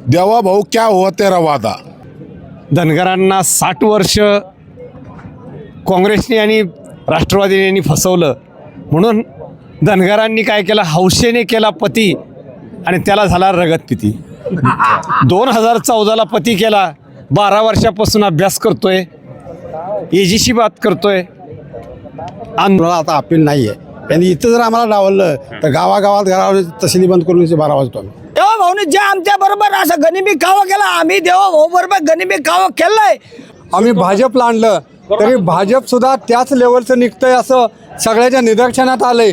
देवा भाऊ क्या हुआ तेरा वादा। धनगरांना 60 वर्ष काँग्रेसने आणि राष्ट्रवादीने फसवलं, म्हणून धनगरांनी काय केलं, हौशेने केला पती आणि त्याला झाला रगतपिती. 2014ला पती केला, 12 वर्षापासून अभ्यास करतोय, एजीशी बात करतोय. आंदोलन आता अपील नाही आहे. आणि इथं जर आम्हाला डावललं तर गावागावात घरावर तहसीली बंद करून 12 वाजतो आम्ही. देवा भाऊने जे आमच्या बरोबर असं गनिमी कावं केला, आम्ही देवा भाऊ बरोबर गनिमी कावं केलंय. आम्ही भाजपला आणलं तरी भाजप सुद्धा त्याच लेवलचं निघतंय असं सगळ्याच्या निदर्शनात आलंय.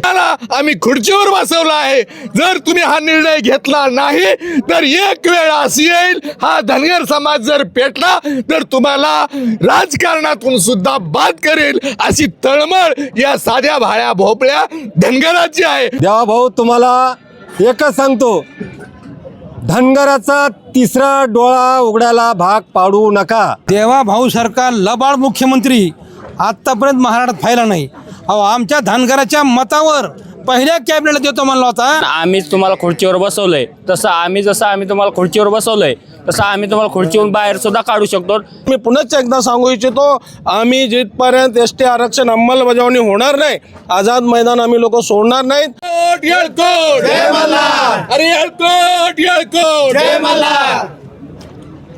आम्ही खुर्चीवर बसवला आहे. जर तुम्ही हा निर्णय घेतला नाही तर एक वेळ अशी येईल, हा धनगर समाज जर पेटला तर तुम्हाला राजकारणातून सुद्धा बाद करेल, अशी तळमळ या साध्या भाड्या भोपळ्या धनगराची आहे. देवा भाऊ तुम्हाला एकच सांगतो, धनगराचा तिसरा डोळा उघडायला भाग पाडू नका. देवा भाऊ सरकार लबाड मुख्यमंत्री आत्तापर्यंत महाराष्ट्रात फायला नाही. अहो आमच्या धनगराच्या मतावर पहिल्या कॅबिनेटला देतो म्हणला होता. आम्हीच तुम्हाला खुर्चीवर बसवलंय, जसं आम्ही तुम्हाला खुर्चीवर बसवलंय तसं आम्ही तुम्हाला खुर्चीवरून बाहेर सुद्धा काढू शकतो. मी पुन्हा एकदा सांगू इच्छितो, आम्ही जिथपर्यंत एसटी आरक्षण अंमलबजावणी होणार नाही, आझाद मैदान आम्ही लोक सोडणार नाहीत.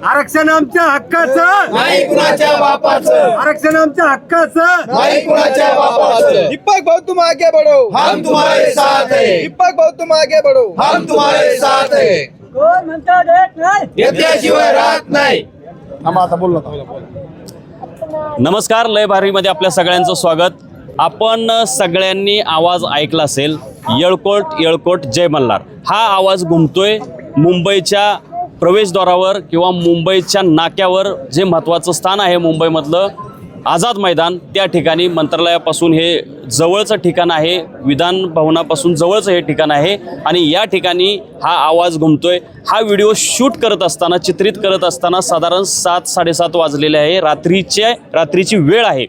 आरक्षण आमच्या हक्काचं नाही, कुणाच्या बापाचं. आरक्षण आमच्या हक्काचं नाही, कुणाच्या बापाचं. दीपक भाऊ तुम आगे बढ़ो, हम तुम्हारे साथ है. दीपक भाऊ तुम आगे बढ़ो, हम तुम्हारे साथ है. कोण म्हणतात एक नाही. घेतल्याशिवाय राहत नाही. नमस्कार, लय भारीमध्ये आपल्या सगळ्यांचं स्वागत. आपण सगळ्यांनी आवाज ऐकला असेल, येळकोट जय मल्हार हा आवाज घुमतोय मुंबईच्या प्रवेशद्वारावर किंवा मुंबईच्या नाक्यावर. जे महत्त्वाचं स्थान आहे मुंबईमधलं आझाद मैदान, त्या ठिकाणी मंत्रालयापासून हे जवळचं ठिकाण आहे, विधान भवनापासून जवळचं हे ठिकाण आहे आणि या ठिकाणी हा आवाज घुमतोय. हा व्हिडिओ शूट करत असताना, चित्रित करत असताना साधारण 7-7:30 वाजलेले आहे, रात्रीची वेळ आहे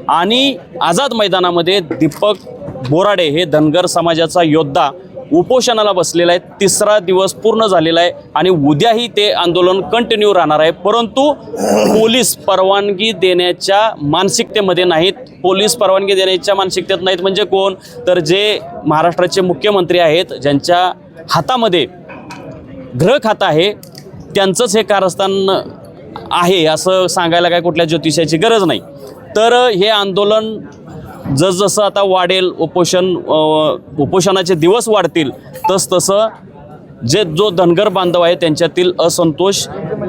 आणि आझाद मैदानामध्ये दीपक बोराडे हे धनगर समाजाचा योद्धा उपोषणाला बसलेला आहे. तिसरा दिवस पूर्ण झालेला आहे आणि उद्याही ते आंदोलन कंटिन्यू राहणार आहे. परंतु पोलीस परवानगी देण्याच्या मानसिकतेमध्ये नाहीत. पोलीस परवानगी देण्याच्या मानसिकतेत नाहीत म्हणजे कोण, तर जे महाराष्ट्राचे मुख्यमंत्री आहेत, ज्यांच्या हातामध्ये गृह खातं आहे, त्यांचंच हे कारस्थान आहे असं सांगायला काय कुठल्या ज्योतिषाची गरज नाही. तर हे आंदोलन जसजसं आता वाढेल, उपोषणाचे दिवस वाढतील, तसतसं जो धनगर बांधव आहे त्यांच्यातील असंतोष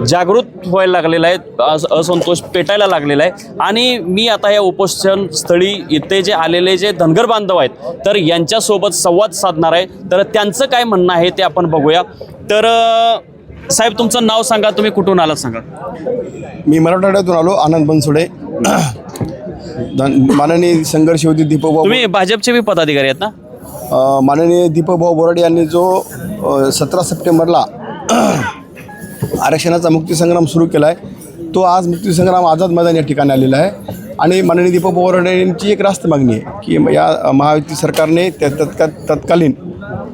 जागृत व्हायला लागलेला आहे, असंतोष पेटायला लागलेला आहे. आणि मी आता या उपोषण स्थळी इथे जे आलेले जे धनगर बांधव आहेत तर यांच्यासोबत संवाद साधणार आहे. तर त्यांचं काय म्हणणं आहे ते आपण बघूया. तर साहेब, तुमचं नाव सांगा, तुम्ही कुठून आलात सांगा. मी मराठवाड्यातून आलो, आनंद बनसोडे. माननीय संघर्ष योद्धा दीपक भाऊ, तुम्ही भाजपचे बी पदाधिकारी आहेत ना? माननीय दीपक भाऊ बोराडे यांनी जो 17 सप्टेंबरला आरक्षणाचा मुक्तीसंग्राम सुरू केला आहे, तो आज मुक्तीसंग्राम आझाद मैदान या ठिकाणी आलेला आहे. आणि माननीय दीपक भाऊ बोराडे यांची एक रास्त मागणी आहे की या महायुती सरकारने तत्कालीन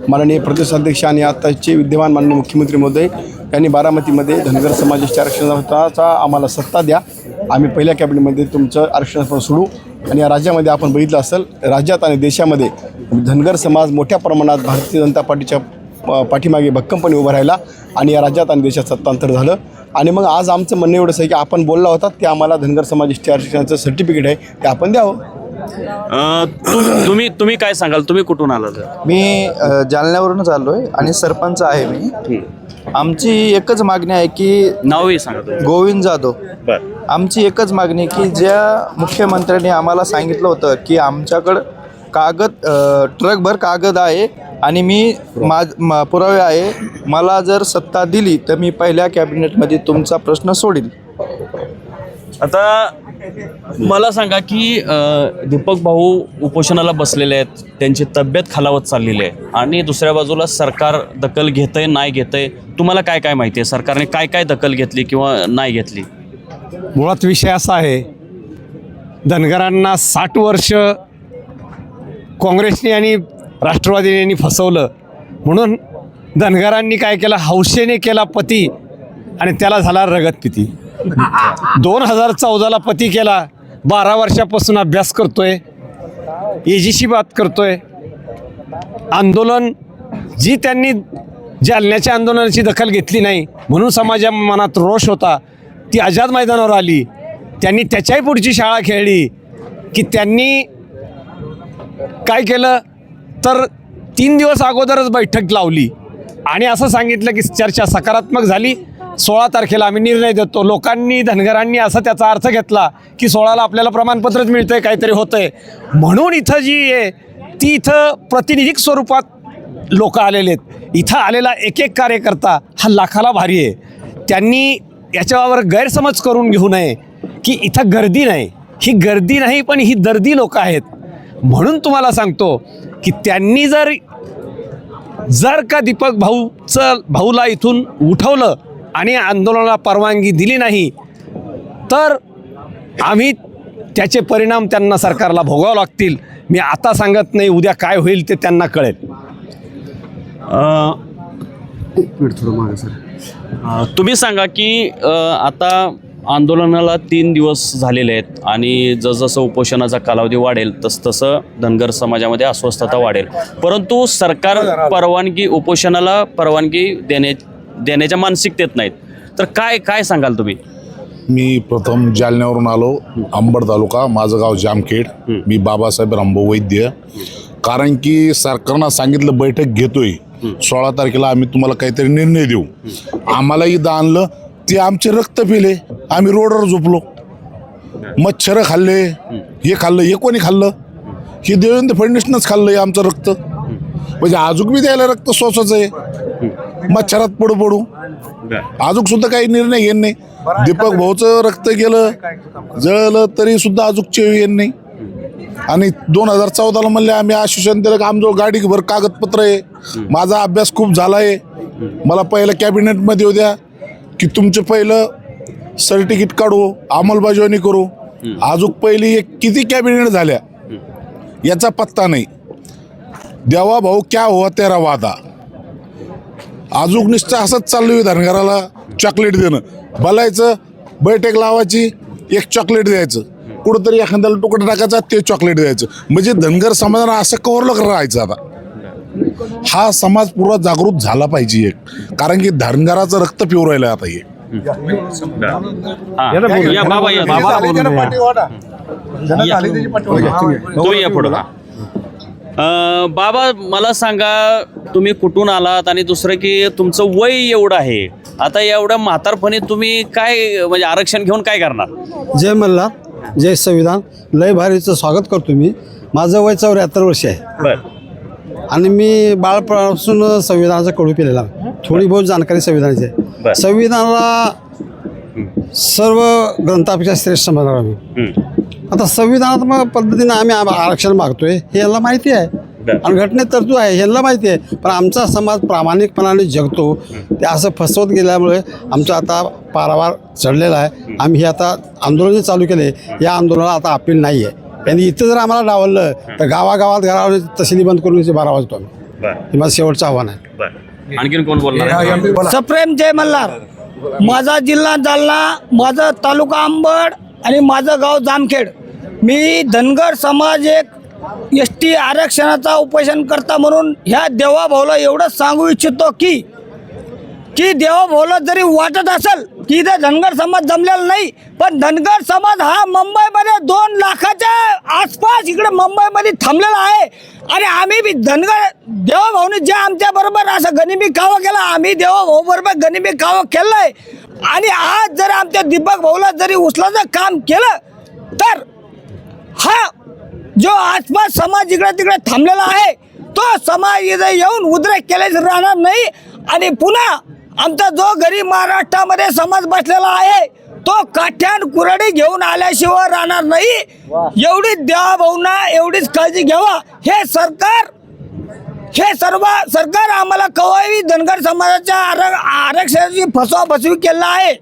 माननीय प्रदेशाध्यक्ष आणि आताचे विद्यमान माननीय मुख्यमंत्री महोदय यांनी बारामतीमध्ये धनगर समाजाच्या आरक्षणाचा आम्हाला सत्ता द्या, आम्ही पहिल्या कॅबिनेटमध्ये तुमचं आरक्षण सोडू. आणि या राज्यामध्ये आपण बघितलं असेल, राज्यात आणि देशामध्ये धनगर समाज मोठ्या प्रमाणात भारतीय जनता पार्टीच्या पाठीमागे भक्कमपणे उभं राहिला आणि या राज्यात आणि देशात सत्तांतर झालं. आणि मग आज आमचं म्हणणं एवढंच आहे की आपण बोलला होता ते आम्हाला धनगर समाजाचे आरक्षणाचं सर्टिफिकेट आहे ते आपण द्यावं. तुम्ही काय सांगाल, तुम्ही कुठून आलात? मी जालन्यावरूनच आलो आहे आणि सरपंच आहे मी. आमची एकच मागणी आहे की नावही सांगा. गोविंद जाधव. आमची एकच मागणी की ज्या मुख्यमंत्र्यांनी आम्हाला सांगितलं होतं की आमच्याकडं ट्रकभर कागद आहे आणि मी पुरावे आहे, मला जर सत्ता दिली तर मी पहिल्या कॅबिनेटमध्ये तुमचा प्रश्न सोडील. आता मला सांगा की दीपक भाऊ उपोषणाला बसलेले आहेत, त्यांची तब्येत खालावत चाललेली आहे आणि दुसऱ्या बाजूला सरकार दखल घेतंय नाही घेतंय, तुम्हाला काय काय माहिती आहे? सरकारने काय काय दखल घेतली किंवा नाही घेतली? मुळात विषय असा आहे, धनगरांना 60 वर्ष काँग्रेसने आणि राष्ट्रवादीने फसवलं, म्हणून धनगरांनी काय केलं, हौशेने केला पती आणि त्याला झाला रगतपिती. 2014ला पती केला, 12 वर्षापासून अभ्यास करतोय, एजीशी बात करतोय. आंदोलन जी त्यांनी जालन्याच्या आंदोलनाची दखल घेतली नाही म्हणून समाजा मनात रोष होता, ती आझाद मैदानावर आली. त्यांनी त्याच्याही पुढची शाळा खेळली की त्यांनी काय केलं तर 3 दिवस अगोदरच बैठक लावली आणि असं सांगितलं की चर्चा सकारात्मक झाली, 16 तारखेला आम्ही निर्णय देतो. लोकांनी, धनगरांनी असा त्याचा अर्थ घेतला की 16ला आपल्याला प्रमाणपत्रच मिळतंय, काहीतरी होतंय. म्हणून इथं जी आहे ती इथं प्रातिनिधिक स्वरूपात लोक आलेले आहेत. इथं आलेला एक एक कार्यकर्ता हा लाखाला भारी आहे. त्यांनी याच्यावर गैरसमज करून घेऊ नये की इथं गर्दी नाही. ही गर्दी नाही, पण ही दर्दी लोक आहेत. म्हणून तुम्हाला सांगतो की त्यांनी जर का दीपक भाऊला इथून उठवलं आणि आंदोलनाला परवानगी दिली नाही तर आम्ही त्याचे परिणाम त्यांना सरकारला भोगावे लागतील. मी आता सांगत नाही, उद्या काय होईल ते त्यांना कळेल. तुम्ही सांगा की आता आंदोलनाला 3 दिवस झालेले आहेत आणि जसजसं उपोषणाचा कालावधी वाढेल तसतसं धनगर समाजामध्ये अस्वस्थता वाढेल, परंतु सरकार उपोषणाला परवानगी देण्याच्या मानसिकतेत नाहीत. तर काय सांगाल तुम्ही? मी प्रथम जालन्यावरून आलो, अंबड तालुका, माझं गाव जामखेड. मी बाबासाहेब रामभाऊ वैद्य. कारण की सरकारनं सांगितलं बैठक घेतोय, 16 तारखेला आम्ही तुम्हाला काहीतरी निर्णय देऊ. आम्हाला इथं आणलं, ते आमचे रक्त पिले, आम्ही रोडवर झोपलो, मच्छर खाल्ले, हे खाल्लं, हे कोणी खाल्लं? हे देवेंद्र फडणवीसनंच खाल्लं हे आमचं रक्त. म्हणजे अजून बी द्यायला रक्त सोसायचं आहे, मच्छरात पडू अजून सुद्धा काही निर्णय घेत नाही. दीपक भाऊचं रक्त गेलं, जळलं तरी सुद्धा अजून चेवी येत नाही. आणि 2014ला म्हणले आम्ही आश्वासन दिलं की आमजवळ गाडीभर कागदपत्र आहे, माझा अभ्यास खूप झाला आहे, मला पहिलं कॅबिनेटमध्ये येऊ द्या की तुमचं पहिलं सर्टिफिकेट काढू, अंमलबजावणी करू. अजून पहिली किती कॅबिनेट झाल्या याचा पत्ता नाही. देवा भाऊ क्या हुआ तेरा वादा. अजून निश्चय असंच चालू आहे, धनगराला चॉकलेट देणं, बोलायचं, बैठक लावायची, एक चॉकलेट द्यायचं, कुठंतरी एखाद्याला तुकडं टाकायचा, ते चॉकलेट द्यायचं. म्हणजे धनगर समाजाला असं कवरलं राहायचं. आता हा समाज पुरा जागृत झाला पाहिजे, कारण की धनगराचं रक्त पिऊ राहिलं आता हे. बाबा मला सांगा, तुम्ही कुठून आलात आणि दुसरं की तुमचं वय एवढं आहे, आता एवढ्या म्हातारपणी तुम्ही काय म्हणजे आरक्षण घेऊन काय करणार? जय मल्हार, जय संविधान. लय भारीचं स्वागत करतो मी. माझं वय 74 वर्ष आहे आणि मी बाळपणापासून संविधानाचा कडू पिलेला, थोडी बहुत जाणकारी संविधानाची आहे. संविधानाला सर्व ग्रंथापेक्षा श्रेष्ठ समजणार आम्ही. आता संविधानात्मक पद्धतीने आम्ही आरक्षण मागतोय हे यांना माहिती आहे आणि घटनेत तरतूद आहे यांना माहिती आहे. पण आमचा समाज प्रामाणिकपणाने जगतो, ते असं फसवत गेल्यामुळे आमचा आता पारावार चढलेला आहे. आम्ही हे आता आंदोलन जे चालू केले, या आंदोलनाला आता अपील नाही आहे. आणि इथं जर आम्हाला डावललं तर गावागावात घरावर तहसीली बंद करून 12 वाजतो आम्ही. हे माझं शेवटचं आव्हान आहे. आणखीन कोण बोलणार? सप्रेम जय मल्हार. माझा जिल्हा जालना, माझा तालुका अंबड आणि माझं गाव जामखेड. मी धनगर समाज एक ST आरक्षणाचा उपोषण करता म्हणून ह्या देवाभाऊला एवढंच सांगू इच्छितो की देवाभाऊला जरी वाटत असेल की इथं धनगर समाज जमलेला नाही, पण धनगर समाज हा मुंबईमध्ये 2 लाखाच्या आसपास इकडे मुंबईमध्ये थांबलेला आहे. आणि आम्ही बी धनगर देवाभाऊने जे आमच्या बरोबर असं गनिमी कावं केला, आम्ही देवाभाऊ बरोबर गनिमी कावं केलंय. आणि आज जर आमच्या दीपक भाऊला जरी उचलाचं काम केलं तर हा जो आसपास समाज इकडे तिकडे थांबलेला आहे तो समाज इथं येऊन उद्रेक केल्याच राहणार नाही. आणि पुन्हा आमचा जो गरीब महाराष्ट्रामध्ये समाज बसलेला आहे तो काठ्यान कुऱ्हाडी घेऊन आल्याशिवाय राहणार नाही. एवढीच देवा भाऊंना एवढीच काळजी घ्यावा. हे सर्व सरकार आम्हाला कवावी धनगर समाजाच्या आरक्षणाची फसवाफसवी केलेला आहे.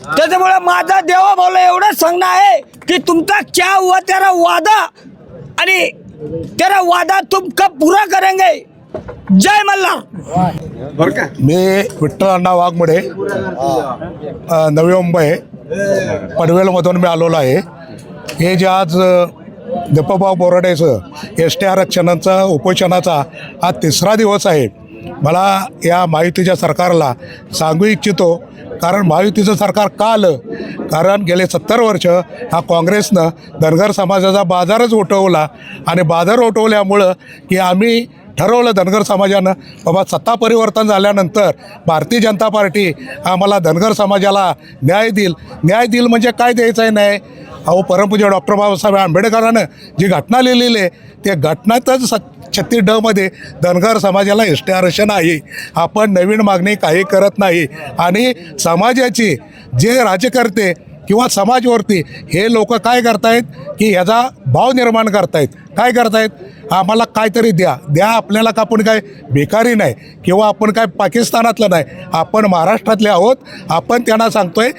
त्याच्यामुळे माझा देवा भाऊला एवढंच सांगणं आहे की तुमचा क्या हुआ तेरा वादा, आणि तेरा वादा तुम कब पूरा करेंगे. जय मल्हार. मी विठ्ठल अण्णा वाघमोडे, नवी मुंबई पनवेलमधून मी आलेलो आहे. हे जे आज दीपकभाऊ बोराडेचं एस टी आरक्षणाचा उपोषणाचा हा 3रा दिवस आहे. मला या महायुतीच्या सरकारला सांगू इच्छितो, कारण महायुतीचं सरकार का आलं, कारण गेले 70 वर्ष हा काँग्रेसनं धनगर समाजाचा बाजारच उठवला आणि बाजार उठवल्यामुळं की आम्ही ठरवलं धनगर समाजानं बाबा सत्ता परिवर्तन झाल्यानंतर भारतीय जनता पार्टी आम्हाला धनगर समाजाला न्याय देईल म्हणजे काय द्यायचं आहे नाही. अहो परमपूज्य डॉक्टर बाबासाहेब आंबेडकरांनं जी घटना लिहिलेली आहे त्या घटनातच 36D मध्ये धनगर समाजाला एस टी आरक्षण आहे. आपण नवीन मागणी काही करत नाही आणि समाजाची जे राज्यकर्ते किंवा समाजवरती हे लोक काय करतायत की ह्याचा भाव निर्माण करतायत. काय करतायत, आम्हाला काहीतरी द्या. आपल्याला का आपण काय भिकारी नाही किंवा आपण काय पाकिस्तानातलं नाही, आपण महाराष्ट्रातले आहोत. आपण त्यांना सांगतोय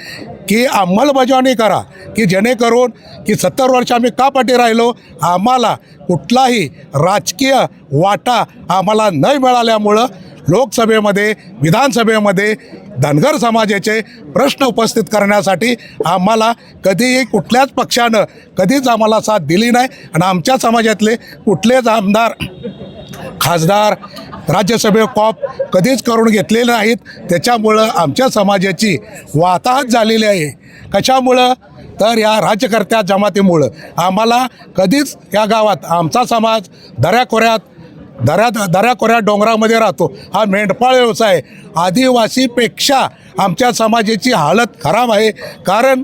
की अंमलबजावणी करा, की जेणेकरून की 70 वर्ष आम्ही का पाठी राहिलो, आम्हाला कुठलाही राजकीय वाटा आम्हाला नाही मिळाल्यामुळं लोकसभेमध्ये विधानसभेमध्ये धनगर समाजाचे प्रश्न उपस्थित करण्यासाठी आम्हाला कधीही कुठल्याच पक्षानं कधीच आम्हाला साथ दिली नाही आणि आमच्या समाजातले कुठलेच आमदार खासदार राज्यसभे कॉप कधीच करून घेतलेले नाहीत. त्याच्यामुळं आमच्या समाजाची वाताहत झालेली आहे. कशामुळं तर या राज्यकर्त्या जमातीमुळं आम्हाला कधीच या गावात आमचा समाज दऱ्याखोऱ्यात डोंगरामध्ये राहतो. हा मेंढपाळ व्यवसाय आदिवासीपेक्षा आमच्या समाजाची हालत खराब आहे. कारण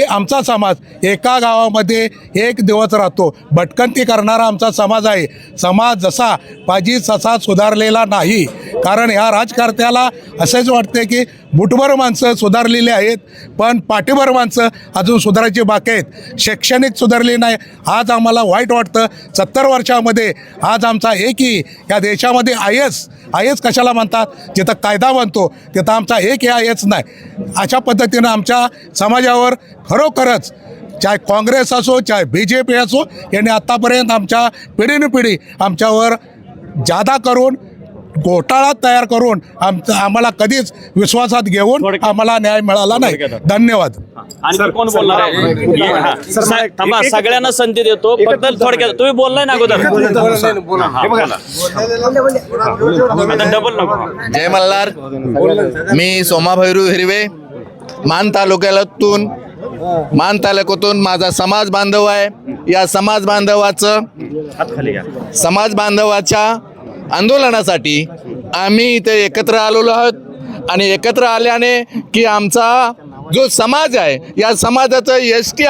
आमचा समाज एका गावामध्ये एक दिवस राहतो. भटकंती करणारा आमचा समाज आहे. समाज जसा पाहिजे तसा सुधारलेला नाही. कारण ह्या राजकारत्याला असंच वाटते की मुठभर माणसं सुधारलेली आहेत, पण पाठीभर माणसं अजून सुधारायची बाकी आहेत. शैक्षणिक सुधारली नाही. आज आम्हाला वाईट वाटतं 70 वर्षामध्ये आज आमचा एकही या देशामध्ये आय एस कशाला म्हणतात, जिथं कायदा बनतो तिथं आमचा एकही आय एस नाही. अशा पद्धतीनं आमच्या समाजावर खरोखरच चाहे काँग्रेस असो चाहे BJP असो यांनी आत्तापर्यंत आमच्या पिढी आमच्यावर जादा करून घोटाळा तयार करून आम्हाला कधीच विश्वासात घेऊन आम्हाला न्याय मिळाला नाही. धन्यवाद. आणखी कोण बोलणार आहे? थांबा, सगळ्यांना संधी देतो. फक्त थोडक्यात तुम्ही बोललाय ना अगोदर. डबल नको. जय मल्हार. मी सोमा भैरू हिरवे, मान तालुक्यातून माझा समाज बांधव आहे. या समाज बांधवाच्या आंदोलनासाठी आम्ही इथे एकत्र आलेलो आहोत आणि एकत्र आल्याने की आमचा जो समाज आहे या समाजाचं एस टी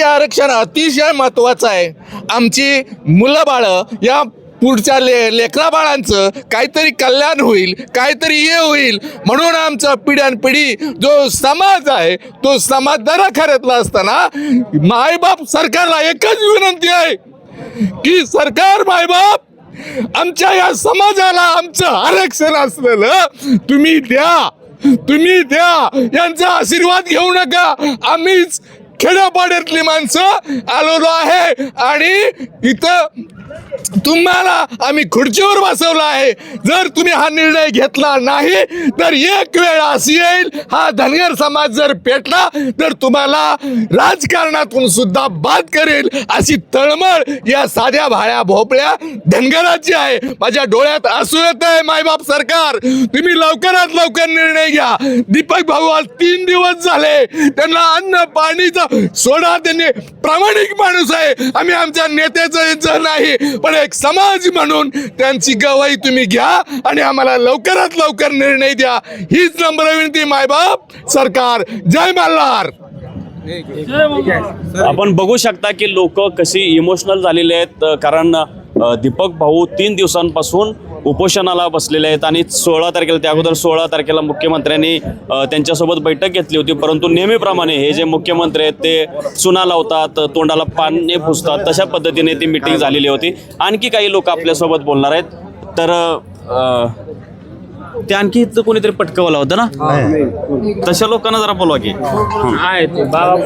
आरक्षण अतिशय महत्त्वाचं आहे. आमची मुलं बाळं या पुढच्या लेकरा बाळांचं काहीतरी कल्याण होईल, काहीतरी हे होईल म्हणून आमचं पिढ्यानपिढी जो समाज आहे तो समाज दराखऱ्यातला असताना मायबाप सरकारला एकच विनंती आहे की सरकार मायबाप आमच्या या समाजाला आमचं आरक्षण असलेलं तुम्ही द्या. यांचा आशीर्वाद घेऊ नका. आम्हीच खेड्यापाड्यातली माणसं आलेलो आहे आणि इथं तुम्हाला आम्ही खुर्चीवर बसवलं आहे. जर तुम्ही हा निर्णय घेतला नाही तर एक वेळ अशी येईल हा धनगर समाज जर पेटला तर तुम्हाला राजकारणातून सुद्धा बाद करेल अशी तळमळ या साध्या भाड्या भोपळ्या धनगराची आहे. माझ्या डोळ्यात आसू येत आहे. मायबाप सरकार तुम्ही लवकरात लवकर निर्णय घ्या. दीपक भाऊ आज 3 दिवस झाले त्यांना अन्न पाणीचा सोडा. त्यांनी प्रामाणिक माणूस आहे. आम्ही आमच्या नेत्याचं नाही पण एक समाज म्हणून त्यांची गवाही तुम्ही घ्या आणि आम्हाला लवकरात लवकर निर्णय द्या. हीच नम्र विनंती मायबाप सरकार. जय मल्हार. आपण बघू शकता की लोक कशी इमोशनल झालेले आहेत. कारण दीपक भाऊ 3 दिवसांपासून उपोषणाला बसलेले आहेत आणि 16 तारखेला त्या अगोदर 16 तारखेला मुख्यमंत्र्यांनी त्यांच्यासोबत बैठक घेतली होती. परंतु नेहमीप्रमाणे हे जे मुख्यमंत्री आहेत ते चुना लावतात, तोंडाला पाणी पुसतात, तशा पद्धतीने ती मिटिंग झालेली होती. आणखी काही लोक आपल्यासोबत बोलणार आहेत. तर ते आणखी इथं कोणीतरी पटकवला होता ना, तशा लोकांना जरा बोलवा की.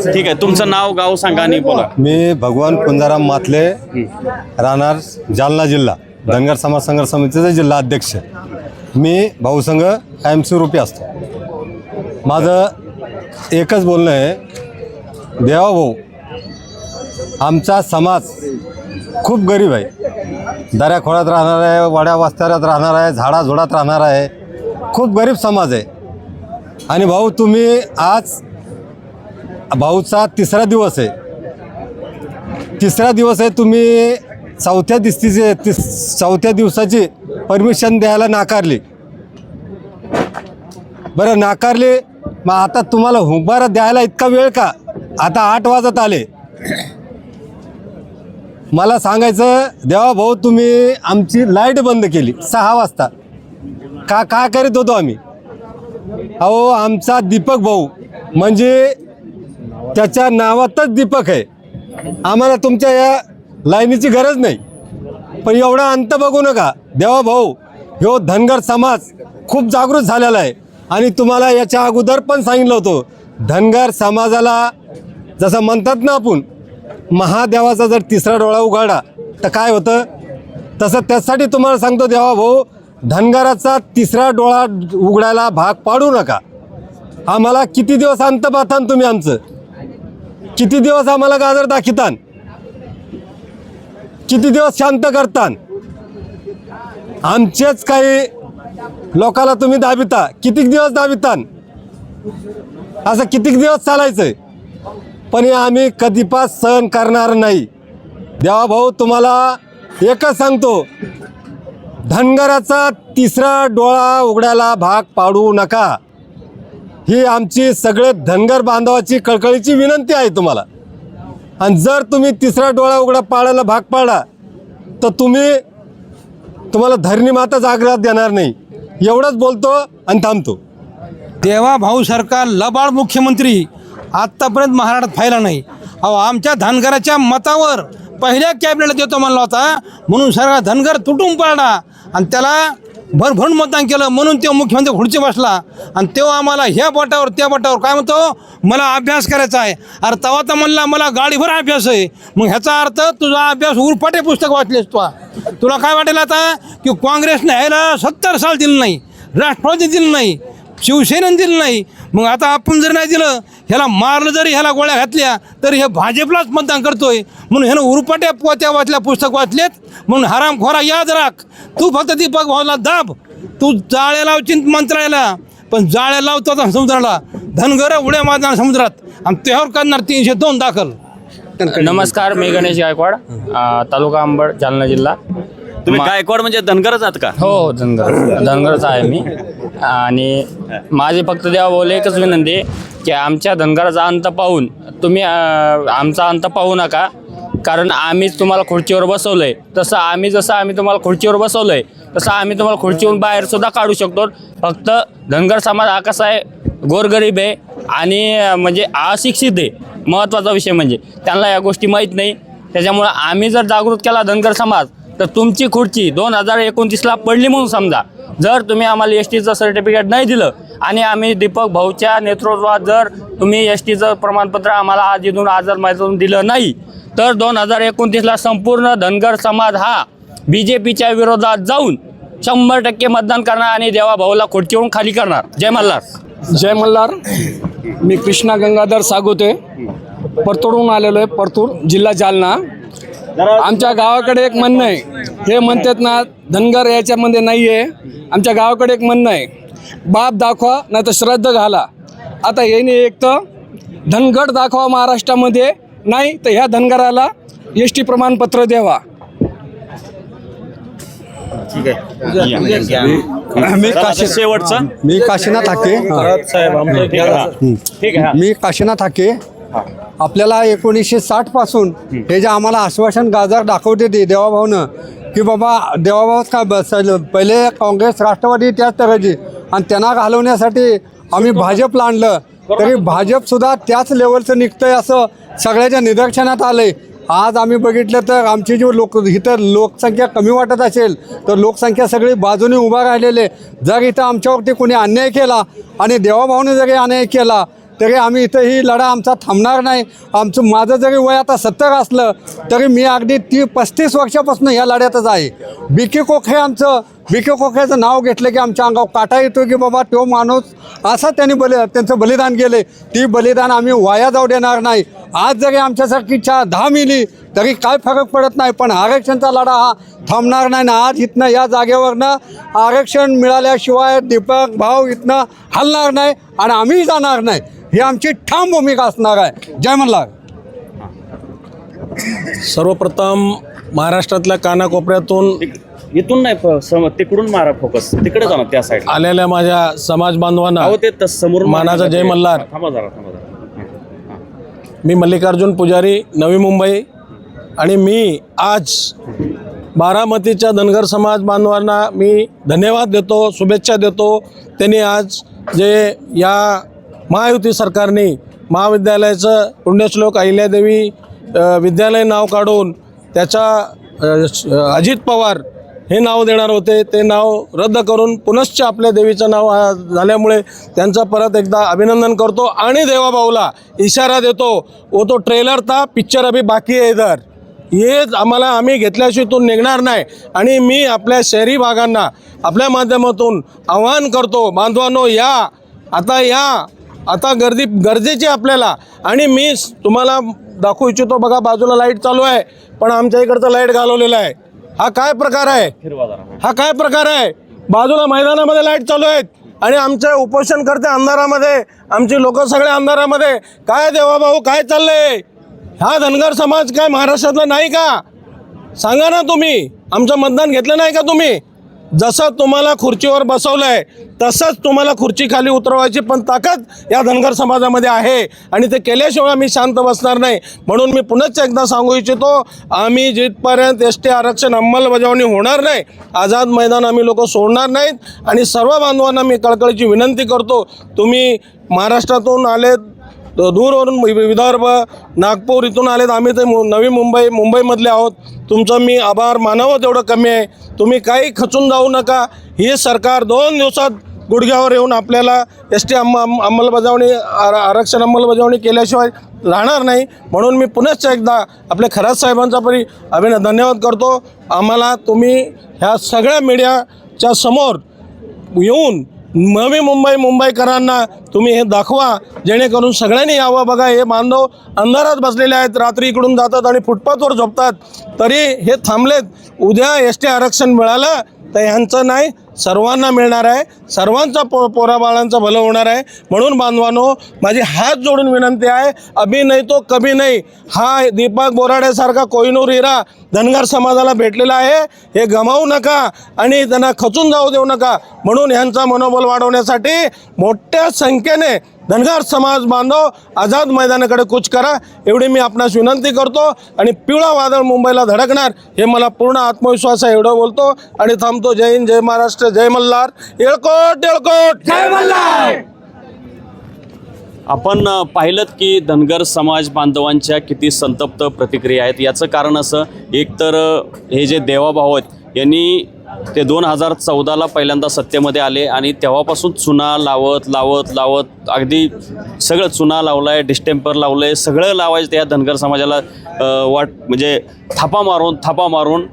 ठीक आहे, तुमचं नाव गाव सांगा आणि बोला. मी भगवान कुंजाराम मातले, राहणार जालना जिल्हा, धनगर समाज संघर्ष समितीचा जिल्हा अध्यक्ष. मी भाऊसंघ कायमस्वरूपी असतो. माझं एकच बोलणं आहे, देवा भाऊ, आमचा समाज खूप गरीब आहे. दऱ्याखोळ्यात राहणार आहे, वाड्या वस्त्यात राहणार आहे, झाडाझुडात राहणार आहे. खूप गरीब समाज आहे. आणि भाऊ, तुम्ही आज भाऊचा तिसरा दिवस आहे. तुम्ही चौथ्या दिवसाची परमिशन द्यायला नाकारली. बरं, नाकारली, मग आता तुम्हाला हुंबारा द्यायला इतका वेळ का? आता 8 वाजत आले. मला सांगायचं, देवा भाऊ, तुम्ही आमची लाईट बंद केली 6 वाजता. काय करीत होतो आम्ही? अहो, आमचा दीपक भाऊ म्हणजे त्याच्या नावातच दीपक आहे. आम्हाला तुमच्या या लाईनीची गरज नाही. पण एवढा अंत बघू नका देवा भाऊ. ह्यो धनगर समाज खूप जागृत झालेला आहे. आणि तुम्हाला याच्या अगोदर पण सांगितलं होतं, धनगर समाजाला जसं म्हणतात ना आपण, महादेवाचा जर तिसरा डोळा उघडला तर काय होतं, तसं त्यासाठी तुम्हाला सांगतो देवा भाऊ, धनगराचा तिसरा डोळा उघडायला भाग पाडू नका. आम्हाला किती दिवस अंत पाहतान तुम्ही? आमचं किती दिवस आम्हाला गाजर दाखितान? किती दिवस शांत करतान? आमचेच काही लोकाला तुम्ही दाबिता. किती दिवस दाबितान? असं किती दिवस चालायचंय? पण हे आम्ही कधीपास सहन करणार नाही. देवा भाऊ, तुम्हाला एकच सांगतो, धनगराचा तिसरा डोळा उघडायला भाग पाडू नका. ही आमची सगळे धनगर बांधवाची कळकळीची विनंती आहे तुम्हाला. आणि जर तुम्ही तिसरा डोळा पाडायला भाग पाडा तर तुम्हाला धरणी माता जागृत देणार नाही. एवढंच बोलतो आणि थांबतो. देवा भाऊसारखा लबाड मुख्यमंत्री आत्तापर्यंत महाराष्ट्रात पाहिला नाही. अहो, आमच्या धनगराच्या मतावर पहिल्या कॅबिनेटला देतो म्हणला होता, म्हणून सगळा धनगर तुटून पडला आणि त्याला भरभरून मतदान केलं, म्हणून तो मुख्यमंत्री खुर्ची बसला. आणि तेव्हा आम्हाला ह्या बोटावर त्या बोटावर काय म्हणतो, मला अभ्यास करायचा आहे. अरे तेव्हा तर म्हणला मला गाडीभर अभ्यास आहे. मग ह्याचा अर्थ तुझा अभ्यास उरफाटे पुस्तक वाचलेस तुला काय वाटेल आता, की काँग्रेसने ह्याला 70 साल दिलं नाही, राष्ट्रवादी दिलं नाही, शिवसेनेनं दिलं नाही. मग आता आपण जर नाही दिलं, ह्याला मारलं, जरी ह्याला गोळ्या घातल्या तरी हे भाजपलाच मतदान करतोय. म्हणून ह्यानं उरपाट्या पोत्या वाचल्या, पुस्तक वाचलेत. म्हणून हरामखोरा याद राख, तू फक्त दीपक भाऊला दाब. तू जाळ्या लावचिंत मंत्रालयाला, पण जाळ्या लावतो आता समुद्राला. धनगर उड्या मारणार समुद्रात आणि त्यावर करणार 302 दाखल. नमस्कार, मी गणेश गायकवाड, तालुका अंबड, जालना जिल्हा. तुम्ही गायकवाड म्हणजे धनगरच आहात का? हो, धनगरचा आहे मी. आणि माझी फक्त देवा बोले एकच विनंती आहे की आमच्या धनगराचा अंत पाहून तुम्ही आमचा अंत पाहू नका. कारण आम्हीच तुम्हाला खुर्चीवर बसवलं आहे. जसं आम्ही तुम्हाला खुर्चीवर बसवलं आहे, तसं आम्ही तुम्हाला खुर्चीवरून बाहेरसुद्धा काढू शकतो. फक्त धनगर समाज हा कसा आहे, गोरगरीब आहे आणि म्हणजे अशिक्षित आहे. महत्त्वाचा विषय म्हणजे त्यांना या गोष्टी माहीत नाही. त्याच्यामुळं आम्ही जर जागृत केला धनगर समाज, तर तुमची खुर्ची 2029ला पडली म्हणून समजा. जर तुम्ही आम्हाला STचं सर्टिफिकेट नाही दिलं आणि आम्ही दीपक भाऊच्या नेतृत्वात जर तुम्ही STचं प्रमाणपत्र आम्हाला आज इथून आझाद दिलं नाही, तर 2029ला संपूर्ण धनगर समाज हा BJPच्या विरोधात जाऊन 100% मतदान करणार आणि देवा भाऊला खुर्चीवरून खाली करणार. जय मल्हार. जय मल्हार. मी कृष्णा गंगाधर सागोते, परतूरहून आलेलो आहे. परतूर जिल्हा जालना. आमच्या गावाकडे एक म्हणणं आहे, हे म्हणतात ना धनगर याच्यामध्ये नाही आहे. आमच्या गावाकडे एक म्हणणं आहे, बाप दाखवा नाही तर श्रद्धा घाला. आता याने एक तर धनगड दाखवा महाराष्ट्रामध्ये, नाही तर ह्या धनगराला ST प्रमाणपत्र द्यावा. मी काशीनाथ हाके. मी काशीनाथ हाके. आपल्याला 1960 पासून हे जे आम्हाला आश्वासन गाजर दाखवते ते देवाभाऊनं, की बाबा देवाभाऊच का बसायला, पहिले काँग्रेस राष्ट्रवादी त्याच तऱ्हेची, आणि त्यांना घालवण्यासाठी आम्ही भाजपला आणलं, तरी भाजपसुद्धा त्याच लेवलचं निघतंय असं सगळ्याच्या निदर्शनात आलं आहे. आज आम्ही बघितलं तर आमची जी इथं लोकसंख्या कमी वाटत असेल तर लोकसंख्या सगळी बाजूने उभा राहिलेले. जर इथं आमच्यावरती कोणी अन्याय केला आणि देवाभाऊने जरी अन्याय केला तरी आम्ही इथं ही लढा आमचा थांबणार नाही. माझं जरी वय आता 70 असलं तरी मी अगदी 35 वर्षापासून या लढ्यातच आहे. बी.के. कोखरे बी.के. कोखरेचं नाव घेतलं की आमच्या अंगावर काटा येतो की बाबा तो माणूस असा त्यांचं बलिदान केले, ती बलिदान आम्ही वाया जाऊ देणार नाही. आज जरी आमच्यासारखी 10 मिली तरी काय फरक पडत नाही, पण आरक्षणचा लढा हा थांबणार नाही ना. आज इथनं या जागेवरनं आरक्षण मिळाल्याशिवाय दीपक भाऊ इथनं हलणार नाही आणि आम्ही जाणार नाही. ही आमची ठाम भूमिका असणार आहे. जय मल्हार. सर्वप्रथम महाराष्ट्रातल्या कानाकोपऱ्यातून इथून नाही तिकडून मारा फोकस तिकडे जाणार त्या साईड आलेल्या माझ्या समाज बांधवांना ते समोर मानाचा जय मल्हार. थांबा जरा. मी मल्लिकार्जुन पुजारी, नवी मुंबई. आणि मी आज बारामतीच्या धनगर समाज बांधवांना मी धन्यवाद देतो, शुभेच्छा देतो. त्यांनी आज जे या महायुती सरकारने महाविद्यालयाचं पुण्यश्लोक अहिल्यादेवी विद्यालय नाव काढून त्याचा अजित पवार हे नाव देणार होते, ते नाव रद्द करून पुनश्च आपल्या देवीचं नाव झाल्यामुळे त्यांचं परत एकदा अभिनंदन करतो. आणि देवाभाऊला इशारा देतो, वो तो ट्रेलर था, पिक्चर अभी बाकी है इधर. हे आम्ही घेतल्याशिवाय तो निघणार नाही. आणि मी आपल्या शहरी भागांना आपल्या माध्यमातून आवाहन करतो, बांधवांनो आता गर्दी गरजेची आपल्याला. आणि मी तुम्हाला दाखवू इच्छितो, बघा बाजूला लाईट चालू आहे पण आमच्या इकडचं लाईट घालवलेलं आहे. हा काय प्रकार आहे? बाजूला मैदानामध्ये लाईट चालू आहेत आणि आमचे उपोषणकर्ते अंधारामध्ये, आमची लोक सगळे अंधारामध्ये. काय देवाभाऊ काय चाललंय? हा धनगर समाज काय महाराष्ट्रातला नाही का? सांगा ना तुम्ही. आमचं मतदान घेतलं नाही का तुम्ही? जसं तुम्हाला खुर्चीवर बसवलंय तसंच तुम्हाला खुर्ची खाली उतरवायची पण ताकद या धनगर समाजामध्ये आहे आणि ते केल्याशिवाय आम्ही शांत बसणार नाही. म्हणून मी पुन्हा एकदा सांगू इच्छितो, आम्ही जिथपर्यंत एस टी आरक्षण अंमलबजावणी होणार नाही, आझाद मैदान आम्ही लोक सोडणार नाहीत. आणि सर्व बांधवांना मी कळकळीची विनंती करतो, तुम्ही महाराष्ट्रातून आलेत, दूरवरून विदर्भ नागपूर इथून आलेत, आम्ही ते नवी मुंबईमधले आहोत. तुमचं मी आभार मानावं तेवढं कमी आहे. तुम्ही काही खचून जाऊ नका. ही सरकार 2 दिवसात गुडघ्यावर येऊन आपल्याला एस टी आरक्षण अंमलबजावणी केल्याशिवाय राहणार नाही. म्हणून मी पुन्हा एकदा आपल्या खरात साहेबांचा धन्यवाद करतो. आम्हाला तुम्ही ह्या सगळ्या मीडियाच्या समोर येऊन नवी मुंबईकरांना तुम्ही हे दाखवा, जेणेकरून सगळ्यांनी यावं. बघा, हे बांधव अंधारात बसलेले आहेत, रात्री इकडून जातात आणि फुटपाथवर झोपतात, तरी हे थांबलेत. उद्या एस टी आरक्षण मिळालं तर ह्यांचं नाही, सर्वांना मिळणार आहे. सर्वांचा पोराबाळांचं भलं होणार आहे. म्हणून बांधवांनो, माझी हात जोडून विनंती आहे, अभी नाही तो कभी नाही. हा दीपक बोराडेसारखा कोहिनूर हिरा धनगर समाजाला भेटलेला आहे, हे गमावू नका आणि त्यांना खचून जाऊ देऊ नका. म्हणून ह्यांचा मनोबल वाढवण्यासाठी मोठ्या संख्येने धनगर समाज बांधव आझाद मैदानाकडे कूच करा, एवढी मी आपणास विनंती करतो. आणि पिवळा वादळ मुंबईला धडकणार हे मला पूर्ण आत्मविश्वास आहे, एवढं बोलतो आणि थांबतो. जय हिंद, जय महाराष्ट्र, जय मल्हार. येळकोट जय मल्हार. आपण पाहिलं की धनगर समाज बांधवांच्या किती संतप्त प्रतिक्रिया आहेत. याचं कारण असं, एक तर हे जे देवाभाऊ आहेत यांनी ते 2014ला पहिल्यांदा सत्तेमध्ये आले आणि तेव्हापासून चुना लावत अगदी सगळं चुना लावला आहे, डिस्टेम्पर लावलं आहे, सगळं लावायचं त्या धनगर समाजाला म्हणजे थापा मारून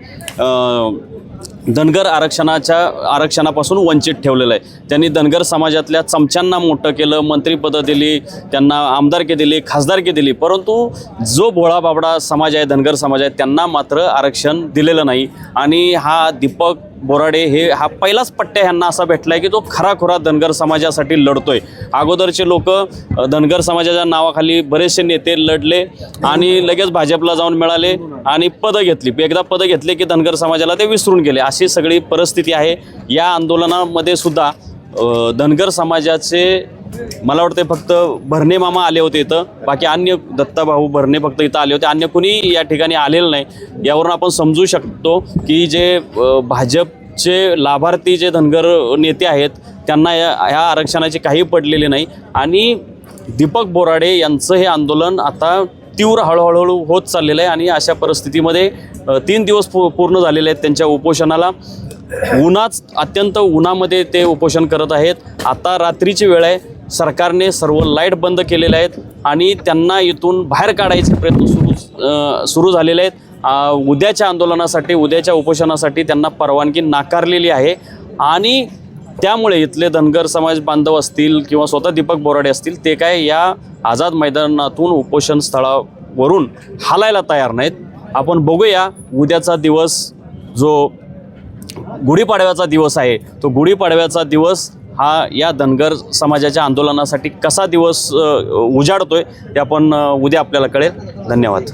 धनगर आरक्षणापासून वंचित ठेवलेलं आहे. त्यांनी धनगर समाजातल्या चमच्यांना मोठं केलं, मंत्रिपदं दिली, त्यांना आमदारकी दिली, खासदारकी दिली, परंतु जो भोळा बाबडा समाज आहे, धनगर समाज आहे, त्यांना मात्र आरक्षण दिलेलं नाही. आणि हा दीपक बोराडे हा पहिलाच पट्ट्या ह्यांना असा भेटला आहे की तो खराखुरा धनगर समाजासाठी लढतोय. अगोदरचे लोक धनगर समाजाच्या नावाखाली बरेचसे नेते लढले आणि लगेच भाजपला जाऊन मिळाले आणि पदं घेतली. एकदा पदं घेतले की धनगर समाजाला ते विसरून गेले. अशी सगळी परिस्थिती आहे. या आंदोलनामध्ये सुद्धा धनगर समाजाचे मला वाटतं फक्त भरणे मामा आले होते इथं, बाकी अन्य दत्ताभाऊ भरणे फक्त इथं आले होते, अन्य कुणी या ठिकाणी आलेलं नाही. यावरून आपण समजू शकतो की जे भाजपचे लाभार्थी जे धनगर नेते आहेत त्यांना ह्या आरक्षणाची काही पडलेली नाही. आणि दीपक बोराडे यांचं हे आंदोलन आता तीव्र हळूहळू होत चाललेलं आहे आणि अशा परिस्थितीमध्ये 3 दिवस पूर्ण झालेले आहेत त्यांच्या उपोषणाला. अत्यंत उन्हामध्ये ते उपोषण करत आहेत. आता रात्रीची वेळ आहे. सरकारने सर्व लाईट बंद केलेले आहेत आणि त्यांना इथून बाहेर काढायचे प्रयत्न सुरू झालेले आहेत. उद्याच्या आंदोलनासाठी, उद्याच्या उपोषणासाठी त्यांना परवानगी नाकारलेली आहे आणि त्यामुळे इथले धनगर समाज बांधव असतील किंवा स्वतः दीपक बोराडे असतील, ते काय या आझाद मैदानातून उपोषण स्थळावरून हालायला तयार नाहीत. आपण बघूया उद्याचा दिवस, जो गुढीपाडव्याचा दिवस आहे, तो गुढीपाडव्याचा दिवस हा या धनगर समाजाच्या आंदोलनासाठी कसा दिवस उजाडतोय ते आपण उद्या आपल्याला कळेल. धन्यवाद.